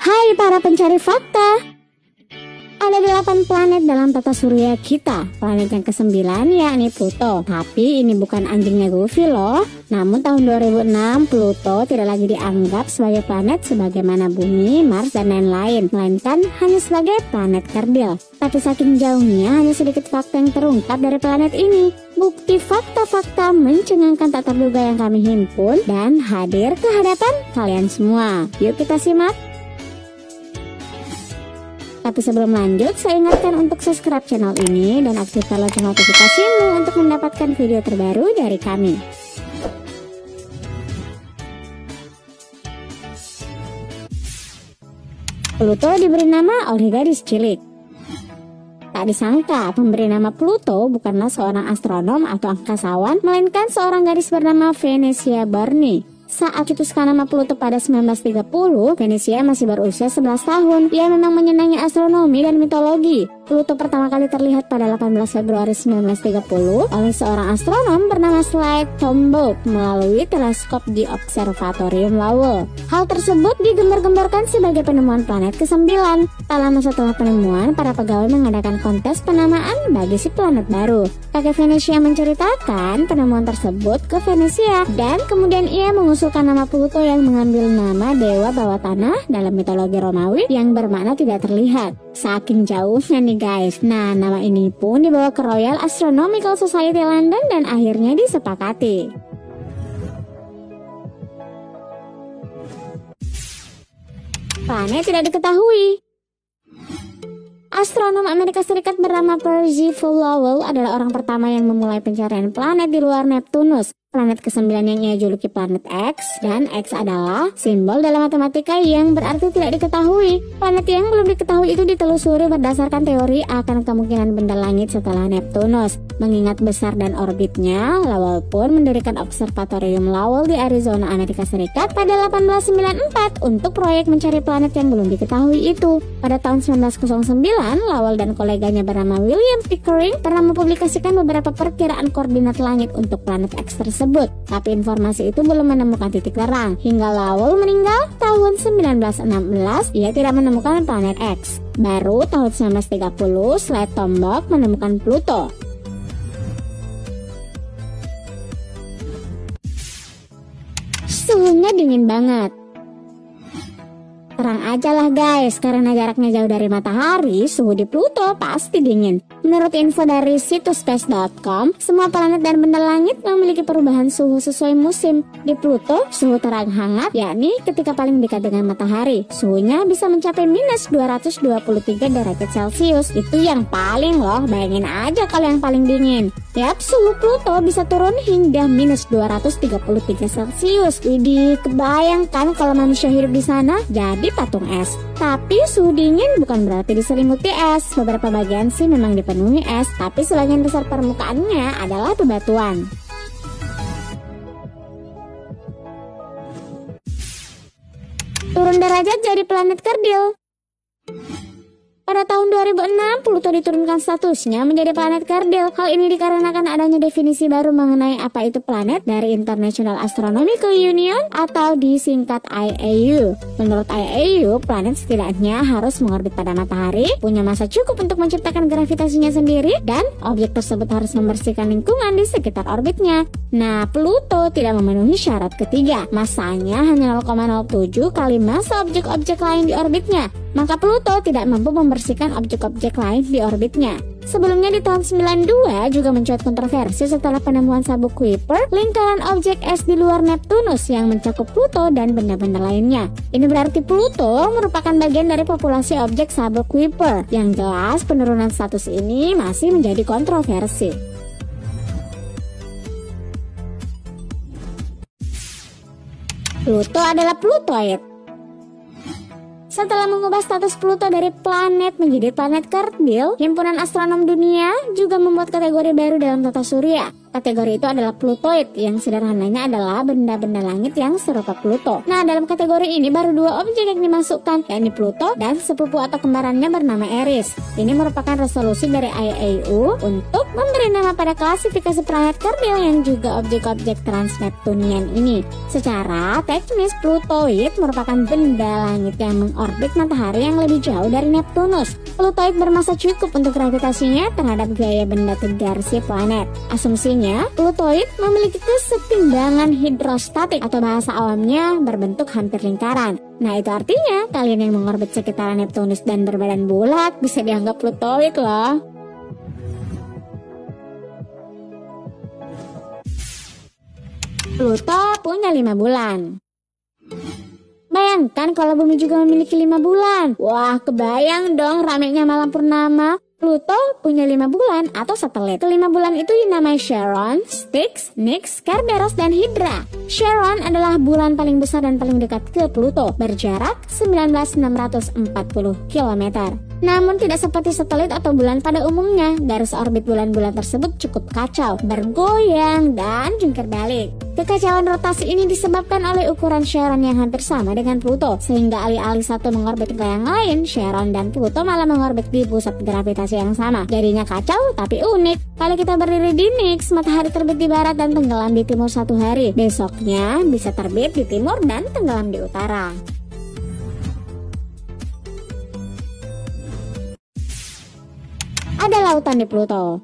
Hai para pencari fakta, ada 8 planet dalam tata surya kita. Planet yang ke-9 yakni Pluto. Tapi ini bukan anjingnya Goofy loh. Namun tahun 2006 Pluto tidak lagi dianggap sebagai planet sebagaimana Bumi, Mars, dan lain-lain, melainkan hanya sebagai planet kerdil. Tapi saking jauhnya hanya sedikit fakta yang terungkap dari planet ini. Bukti fakta-fakta mencengangkan tak terduga yang kami himpun dan hadir ke hadapan kalian semua. Yuk kita simak. Tapi sebelum lanjut, saya ingatkan untuk subscribe channel ini dan aktifkan lonceng notifikasimu untuk mendapatkan video terbaru dari kami. Pluto diberi nama oleh gadis cilik. Tak disangka, pemberi nama Pluto bukanlah seorang astronom atau angkasawan, melainkan seorang gadis bernama Venetia Barney. Saat dicetuskan nama Pluto pada 1930, Venetia masih berusia 11 tahun. Ia memang menyenangi astronomi dan mitologi. Pluto pertama kali terlihat pada 18 Februari 1930 oleh seorang astronom bernama Slade Tombaugh melalui teleskop di Observatorium Lowell. Hal tersebut digembar-gemborkan sebagai penemuan planet ke-9. Tak lama setelah penemuan, para pegawai mengadakan kontes penamaan bagi si planet baru. Kakek Venetia menceritakan penemuan tersebut ke Venetia dan kemudian ia mengusulkan nama Pluto yang mengambil nama dewa bawah tanah dalam mitologi Romawi yang bermakna tidak terlihat. Saking jauhnya nih guys. Nah, nama ini pun dibawa ke Royal Astronomical Society London dan akhirnya disepakati. Planet tidak diketahui. Astronom Amerika Serikat bernama Percival Lowell adalah orang pertama yang memulai pencarian planet di luar Neptunus. Planet ke-9 yang ia juluki planet X, dan X adalah simbol dalam matematika yang berarti tidak diketahui. Planet yang belum diketahui itu ditelusuri berdasarkan teori akan kemungkinan benda langit setelah Neptunus. Mengingat besar dan orbitnya, Lowell pun mendirikan Observatorium Lowell di Arizona, Amerika Serikat pada 1894 untuk proyek mencari planet yang belum diketahui itu. Pada tahun 1909, Lowell dan koleganya bernama William Pickering pernah mempublikasikan beberapa perkiraan koordinat langit untuk planet X tersebut. Tapi informasi itu belum menemukan titik terang. Hingga Lowell meninggal tahun 1916, ia tidak menemukan planet X. Baru tahun 1930, Slade Tombaugh menemukan Pluto. Suhunya dingin banget. Terang aja lah guys, karena jaraknya jauh dari matahari, suhu di Pluto pasti dingin. Menurut info dari situs space.com, semua planet dan benda langit memiliki perubahan suhu sesuai musim. Di Pluto, suhu terang hangat, yakni ketika paling dekat dengan matahari. Suhunya bisa mencapai minus 223 derajat Celcius. Itu yang paling loh, bayangin aja kalau yang paling dingin. Yap, suhu Pluto bisa turun hingga minus 233 Celcius. Widih, kebayangkan kalau manusia hidup di sana jadi patung es. Tapi suhu dingin bukan berarti diselimuti es. Beberapa bagian sih memang dipenuhi es, tapi sebagian besar permukaannya adalah bebatuan. Turun derajat jadi planet kerdil. Pada tahun 2006, Pluto diturunkan statusnya menjadi planet kerdil. Hal ini dikarenakan adanya definisi baru mengenai apa itu planet dari International Astronomical Union atau disingkat IAU. Menurut IAU, planet setidaknya harus mengorbit pada matahari, punya massa cukup untuk menciptakan gravitasinya sendiri, dan objek tersebut harus membersihkan lingkungan di sekitar orbitnya. Nah, Pluto tidak memenuhi syarat ketiga. Massanya hanya 0,07 kali massa objek-objek lain di orbitnya. Maka Pluto tidak mampu membersihkan objek-objek lain di orbitnya. Sebelumnya di tahun 92 juga mencuat kontroversi setelah penemuan sabuk Kuiper, lingkaran objek es di luar Neptunus yang mencakup Pluto dan benda-benda lainnya. Ini berarti Pluto merupakan bagian dari populasi objek sabuk Kuiper. Yang jelas penurunan status ini masih menjadi kontroversi. Pluto adalah Plutoid. Setelah mengubah status Pluto dari planet menjadi planet kerdil, Himpunan Astronom Dunia juga membuat kategori baru dalam tata surya. Kategori itu adalah Plutoid, yang sederhananya adalah benda-benda langit yang serupa Pluto. Nah, dalam kategori ini baru 2 objek yang dimasukkan, yakni Pluto dan sepupu atau kembarannya bernama Eris. Ini merupakan resolusi dari IAU untuk memberi nama pada klasifikasi planet kerdil yang juga objek-objek trans-Neptunian ini. Secara teknis, Plutoid merupakan benda langit yang mengorbit matahari yang lebih jauh dari Neptunus. Plutoid bermassa cukup untuk gravitasinya terhadap gaya benda tegar si planet. Asumsinya, Plutoid memiliki kesetimbangan hidrostatik atau bahasa awamnya berbentuk hampir lingkaran. Nah, itu artinya kalian yang mengorbit sekitaran Neptunus dan berbadan bulat bisa dianggap Plutoid loh. Pluto punya 5 bulan. Bayangkan kalau bumi juga memiliki 5 bulan. Wah, kebayang dong ramenya malam purnama. Pluto punya 5 bulan atau satelit. Kelima bulan itu dinamai Charon, Styx, Nix, Kerberos, dan Hydra. Charon adalah bulan paling besar dan paling dekat ke Pluto, berjarak 19.640 km. Namun tidak seperti satelit atau bulan pada umumnya, garis orbit bulan-bulan tersebut cukup kacau, bergoyang dan jungkir balik. Kekacauan rotasi ini disebabkan oleh ukuran Charon yang hampir sama dengan Pluto, sehingga alih-alih satu mengorbit ke yang lain, Charon dan Pluto malah mengorbit di pusat gravitasi yang sama. Jadinya kacau tapi unik. Kalau kita berdiri di Nix, matahari terbit di barat dan tenggelam di timur satu hari. Besoknya bisa terbit di timur dan tenggelam di utara. Ada lautan di Pluto.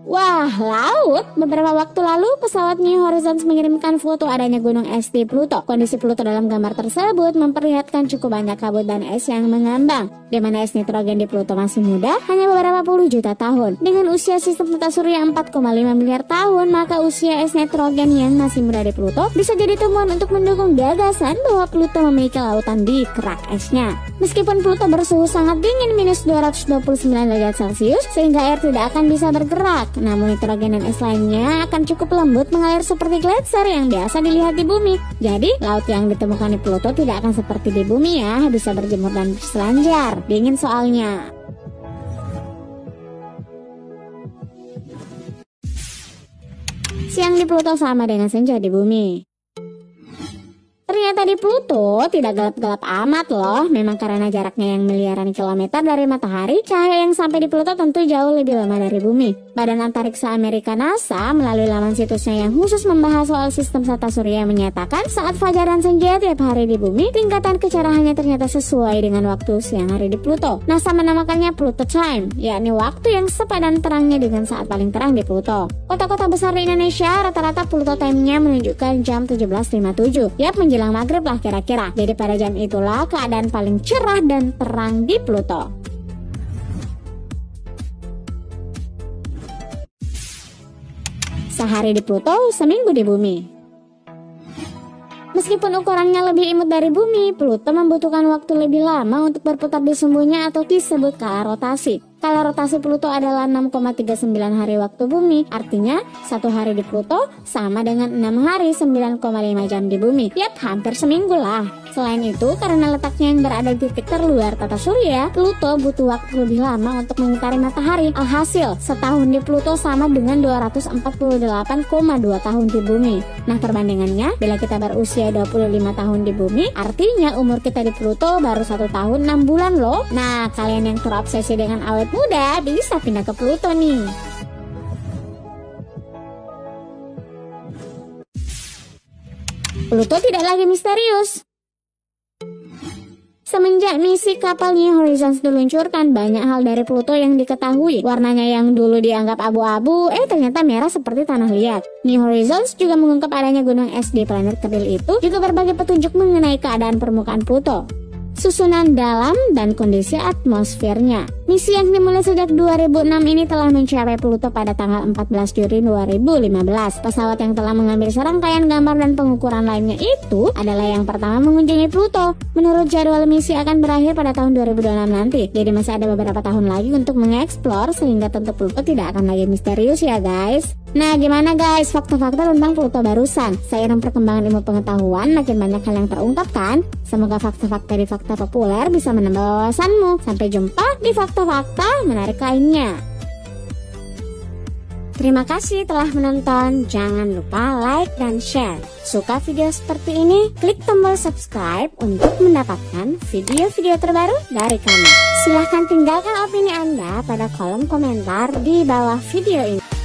Wah, laut? Beberapa waktu lalu, pesawat New Horizons mengirimkan foto adanya gunung es di Pluto. Kondisi Pluto dalam gambar tersebut memperlihatkan cukup banyak kabut dan es yang mengambang, di mana es nitrogen di Pluto masih muda, hanya beberapa puluh juta tahun. Dengan usia sistem tata surya 4,5 miliar tahun, maka usia es nitrogen yang masih muda di Pluto bisa jadi temuan untuk mendukung gagasan bahwa Pluto memiliki lautan di kerak esnya. Meskipun Pluto bersuhu sangat dingin minus 229 derajat Celcius, sehingga air tidak akan bisa bergerak. Namun nitrogen dan es lainnya akan cukup lembut mengalir seperti gletser yang biasa dilihat di bumi. Jadi, laut yang ditemukan di Pluto tidak akan seperti di bumi ya, bisa berjemur dan berselancar. Dingin soalnya. Siang di Pluto sama dengan senja di bumi. Ternyata di Pluto tidak gelap-gelap amat loh. Memang karena jaraknya yang miliaran kilometer dari matahari, cahaya yang sampai di Pluto tentu jauh lebih lama dari bumi. Badan Antariksa Amerika NASA melalui laman situsnya yang khusus membahas soal sistem tata surya menyatakan saat fajar dan senja tiap hari di bumi, tingkatan kecerahannya ternyata sesuai dengan waktu siang hari di Pluto. NASA menamakannya Pluto Time, yakni waktu yang sepadan terangnya dengan saat paling terang di Pluto. Kota-kota besar di Indonesia rata-rata Pluto Time-nya menunjukkan jam 17.57. Yap, menjelang maghrib lah kira-kira. Jadi pada jam itulah keadaan paling cerah dan terang di Pluto. Sehari di Pluto, seminggu di bumi. Meskipun ukurannya lebih imut dari bumi, Pluto membutuhkan waktu lebih lama untuk berputar di sumbunya atau disebut kala rotasi. Kala rotasi Pluto adalah 6,39 hari waktu bumi, artinya satu hari di Pluto sama dengan 6 hari 9,5 jam di bumi. Yap, hampir seminggu lah. Selain itu, karena letaknya yang berada di titik terluar tata surya, Pluto butuh waktu lebih lama untuk mengitari matahari. Alhasil, setahun di Pluto sama dengan 248,2 tahun di bumi. Nah, perbandingannya, bila kita berusia 25 tahun di bumi, artinya umur kita di Pluto baru 1 tahun 6 bulan loh. Nah, kalian yang terobsesi dengan awet muda bisa pindah ke Pluto nih. Pluto tidak lagi misterius. Semenjak misi kapal New Horizons diluncurkan, banyak hal dari Pluto yang diketahui. Warnanya yang dulu dianggap abu-abu, ternyata merah seperti tanah liat. New Horizons juga mengungkap adanya gunung es di planet kerdil itu, juga berbagi petunjuk mengenai keadaan permukaan Pluto, susunan dalam dan kondisi atmosfernya. Misi yang dimulai sejak 2006 ini telah mencapai Pluto pada tanggal 14 Juli 2015. Pesawat yang telah mengambil serangkaian gambar dan pengukuran lainnya itu adalah yang pertama mengunjungi Pluto. Menurut jadwal misi akan berakhir pada tahun 2026 nanti. Jadi masih ada beberapa tahun lagi untuk mengeksplor, sehingga tentu Pluto tidak akan lagi misterius ya guys. Nah, gimana guys fakta-fakta tentang Pluto barusan? Seiring perkembangan ilmu pengetahuan, makin banyak hal yang terungkap kan? Semoga fakta-fakta di Fakta Populer bisa menambah wawasanmu. Sampai jumpa di fakta-fakta menarik lainnya. Terima kasih telah menonton. Jangan lupa like dan share. Suka video seperti ini? Klik tombol subscribe untuk mendapatkan video-video terbaru dari kami. Silahkan tinggalkan opini Anda pada kolom komentar di bawah video ini.